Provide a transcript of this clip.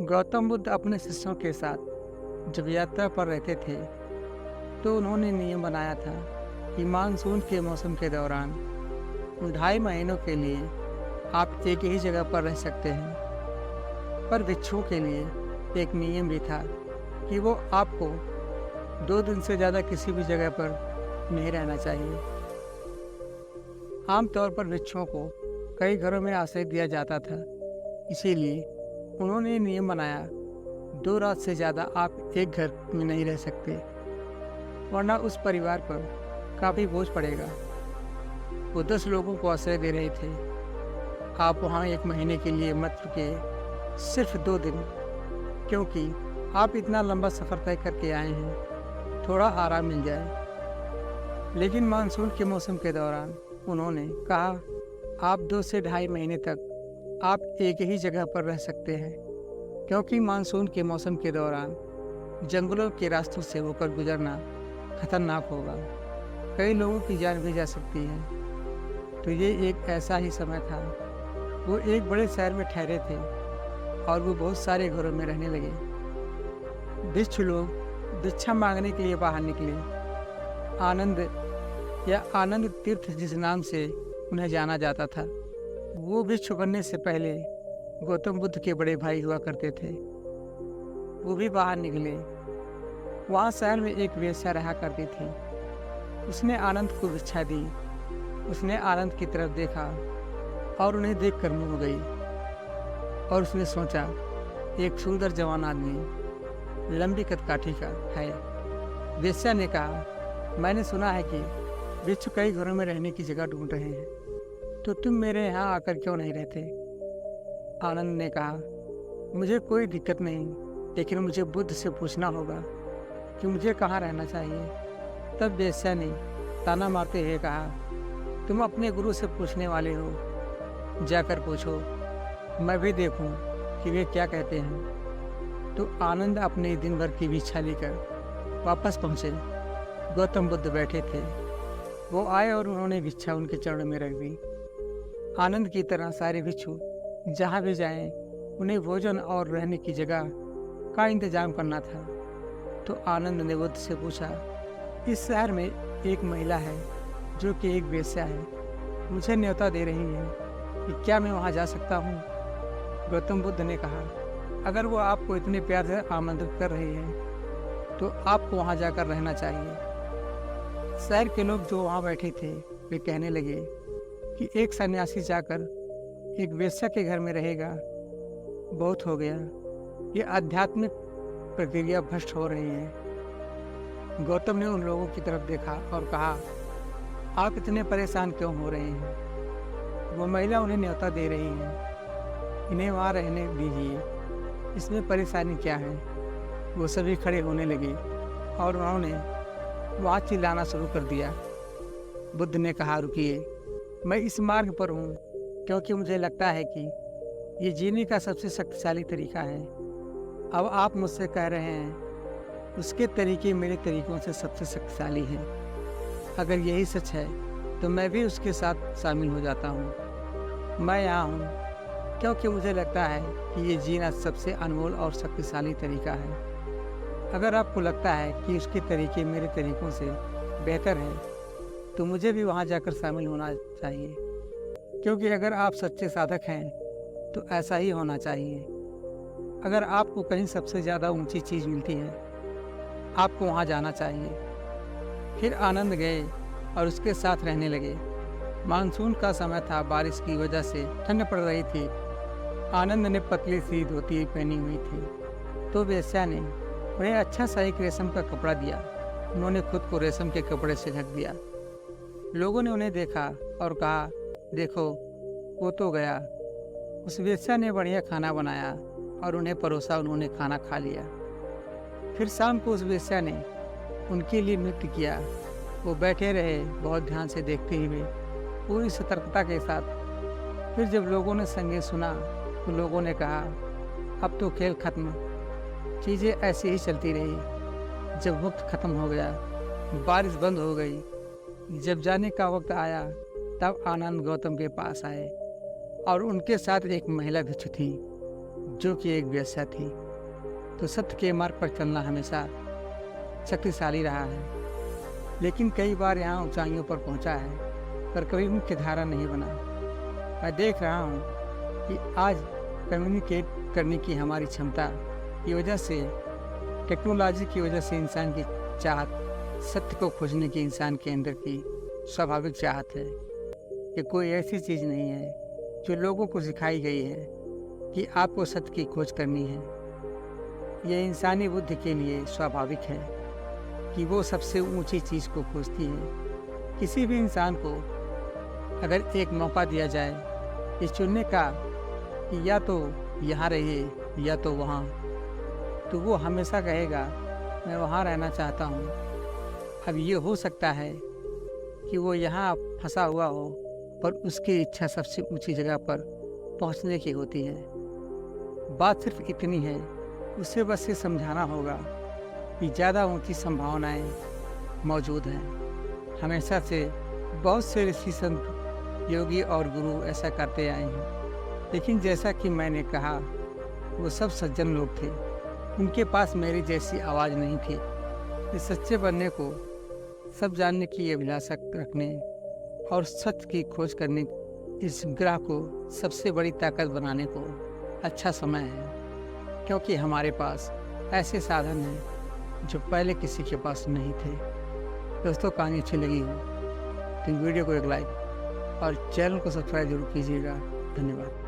गौतम बुद्ध अपने शिष्यों के साथ जब यात्रा पर रहते थे तो उन्होंने नियम बनाया था कि मानसून के मौसम के दौरान 2.5 महीनों के लिए आप एक ही जगह पर रह सकते हैं। पर भिक्षुओं के लिए एक नियम भी था कि वो आपको 2 दिन से ज़्यादा किसी भी जगह पर नहीं रहना चाहिए। आमतौर पर भिक्षुओं को कई घरों में आश्रय दिया जाता था, इसीलिए उन्होंने नियम बनाया 2 रात से ज़्यादा आप एक घर में नहीं रह सकते, वरना उस परिवार पर काफ़ी बोझ पड़ेगा। वो 10 लोगों को आश्रय दे रहे थे। आप वहाँ 1 महीने के लिए मत रुके, सिर्फ 2 दिन, क्योंकि आप इतना लंबा सफ़र तय करके आए हैं, थोड़ा आराम मिल जाए। लेकिन मानसून के मौसम के दौरान उन्होंने कहा, आप 2 से ढाई महीने तक आप एक ही जगह पर रह सकते हैं, क्योंकि मानसून के मौसम के दौरान जंगलों के रास्तों से होकर गुजरना खतरनाक होगा। कई लोगों की जान भी जा सकती है। तो ये एक ऐसा ही समय था। वो एक बड़े शहर में ठहरे थे और वो बहुत सारे घरों में रहने लगे। भिक्षु लोग भिक्षा मांगने के लिए बाहर निकले। आनंद या आनंद तीर्थ जिस नाम से उन्हें जाना जाता था, वो भिक्षु बनने से पहले गौतम बुद्ध के बड़े भाई हुआ करते थे। वो भी बाहर निकले। वहाँ शहर में एक वेश्या रहा करती थी। उसने आनंद को भिक्षा दी। उसने आनंद की तरफ देखा और उन्हें देखकर मुँह गई और उसने सोचा, एक सुंदर जवान आदमी लंबी कदकाठी का है। वेश्या ने कहा, मैंने सुना है कि भिक्षु कई घरों में रहने की जगह ढूंढ रहे हैं, तो तुम मेरे यहाँ आकर क्यों नहीं रहते? आनंद ने कहा, मुझे कोई दिक्कत नहीं, लेकिन मुझे बुद्ध से पूछना होगा कि मुझे कहाँ रहना चाहिए। तब वेश्या ने ताना मारते हुए कहा, तुम अपने गुरु से पूछने वाले हो, जाकर पूछो, मैं भी देखूं कि वे क्या कहते हैं। तो आनंद अपने दिन भर की भिक्षा लेकर वापस पहुँचे। गौतम बुद्ध बैठे थे। वो आए और उन्होंने भिक्षा उनके चरणों में रख दी। आनंद की तरह सारे भिक्षु जहाँ भी जाएं, उन्हें भोजन और रहने की जगह का इंतजाम करना था। तो आनंद ने बुद्ध से पूछा, इस शहर में एक महिला है जो कि एक वेश्या है, मुझे न्योता दे रही है कि क्या मैं वहाँ जा सकता हूँ? गौतम बुद्ध ने कहा, अगर वो आपको इतने प्यार से आमंत्रित कर रही है तो आपको वहाँ जाकर रहना चाहिए। शहर के लोग जो वहाँ बैठे थे वे कहने लगे कि एक सन्यासी जाकर एक वेश्या के घर में रहेगा, बहुत हो गया, ये आध्यात्मिक प्रक्रिया भ्रष्ट हो रही है। गौतम ने उन लोगों की तरफ देखा और कहा, आप इतने परेशान क्यों हो रहे हैं? वो महिला उन्हें न्योता दे रही है, इन्हें वहाँ रहने दीजिए, इसमें परेशानी क्या है? वो सभी खड़े होने लगे और उन्होंने वहाँ चिल्लाना शुरू कर दिया। बुद्ध ने कहा, रुकिए, मैं इस मार्ग पर हूँ क्योंकि मुझे लगता है कि ये जीने का सबसे शक्तिशाली तरीका है। अब आप मुझसे कह रहे हैं, उसके तरीके मेरे तरीकों से सबसे शक्तिशाली है। अगर यही सच है तो मैं भी उसके साथ शामिल हो जाता हूँ। मैं यहाँ हूँ क्योंकि मुझे लगता है कि ये जीना सबसे अनमोल और शक्तिशाली तरीका है। अगर आपको लगता है कि उसके तरीके मेरे तरीकों से बेहतर है तो मुझे भी वहाँ जाकर शामिल होना चाहिए, क्योंकि अगर आप सच्चे साधक हैं तो ऐसा ही होना चाहिए। अगर आपको कहीं सबसे ज़्यादा ऊंची चीज़ मिलती है, आपको वहाँ जाना चाहिए। फिर आनंद गए और उसके साथ रहने लगे। मानसून का समय था, बारिश की वजह से ठंड पड़ रही थी। आनंद ने पतली सी धोती पहनी हुई थी, तो वेश्या ने उन्हें अच्छा सा एक रेशम का कपड़ा दिया। उन्होंने खुद को रेशम के कपड़े से ढक दिया। लोगों ने उन्हें देखा और कहा, देखो, वो तो गया। उस वेश्या ने बढ़िया खाना बनाया और उन्हें परोसा। उन्होंने खाना खा लिया। फिर शाम को उस वेश्या ने उनके लिए नृत्य किया। वो बैठे रहे, बहुत ध्यान से देखते हुए, पूरी सतर्कता के साथ। फिर जब लोगों ने संगीत सुना तो लोगों ने कहा, अब तो खेल खत्म। चीज़ें ऐसी ही चलती रही। जब वक्त खत्म हो गया, बारिश बंद हो गई। जब जाने का वक्त आया तब आनंद गौतम के पास आए और उनके साथ एक महिला भिक्षु थी जो कि एक वेश्या थी। तो सत्य के मार्ग पर चलना हमेशा शक्तिशाली रहा है, लेकिन कई बार यहाँ ऊंचाइयों पर पहुँचा है, पर कभी मुख्य धारा नहीं बना। मैं देख रहा हूँ कि आज कम्युनिकेट करने की हमारी क्षमता की वजह से, टेक्नोलॉजी की वजह से इंसान की चाहत, सत्य को खोजने की इंसान के अंदर की स्वाभाविक चाहत है। ये कोई ऐसी चीज़ नहीं है जो लोगों को सिखाई गई है कि आपको सत्य की खोज करनी है। यह इंसानी बुद्धि के लिए स्वाभाविक है कि वो सबसे ऊंची चीज़ को खोजती है। किसी भी इंसान को अगर एक मौका दिया जाए इस चुनने का कि या तो यहाँ रहिए या तो वहाँ, तो वो हमेशा कहेगा मैं वहाँ रहना चाहता हूँ। अब ये हो सकता है कि वो यहाँ फंसा हुआ हो, पर उसकी इच्छा सबसे ऊंची जगह पर पहुँचने की होती है। बात सिर्फ इतनी है, उसे बस ये समझाना होगा कि ज़्यादा ऊंची संभावनाएं मौजूद हैं। हमेशा से बहुत से ऋषि, संत, योगी और गुरु ऐसा करते आए हैं, लेकिन जैसा कि मैंने कहा, वो सब सज्जन लोग थे। उनके पास मेरी जैसी आवाज़ नहीं थी। इस सच्चे बनने को, सब जानने की अभिलाषा रखने और सत्य की खोज करने, इस ग्रह को सबसे बड़ी ताकत बनाने को अच्छा समय है, क्योंकि हमारे पास ऐसे साधन हैं जो पहले किसी के पास नहीं थे। दोस्तों, कहानी अच्छी लगी हो तो वीडियो को एक लाइक और चैनल को सब्सक्राइब जरूर कीजिएगा। धन्यवाद।